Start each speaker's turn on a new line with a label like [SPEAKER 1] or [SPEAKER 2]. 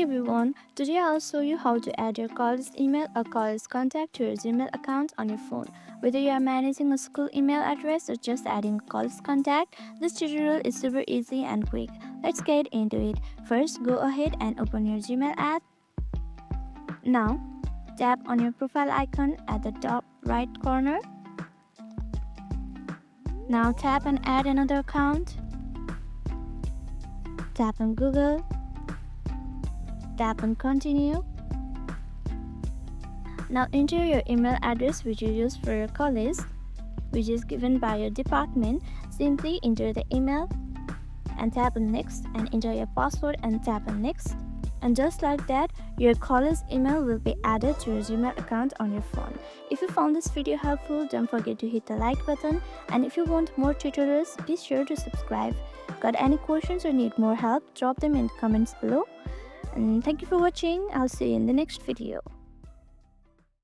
[SPEAKER 1] Hey everyone, today I'll show you how to add your college email or college contact to your Gmail account on your phone. Whether you are managing a school email address or just adding a college contact, this tutorial is super easy and quick. Let's get into it. First, go ahead and open your Gmail app. Now, tap on your profile icon at the top right corner. Now tap and add another account. Tap on Google. Tap on continue. Now enter your email address which you use for your college, which is given by your department. Simply enter the email and tap on next, and enter your password and tap on next. And just like that, your college email will be added to your Gmail account on your phone. If you found this video helpful, don't forget to hit the like button, and if you want more tutorials, be sure to subscribe. Got any questions or need more help, drop them in the comments below. And thank you for watching. I'll see you in the next video.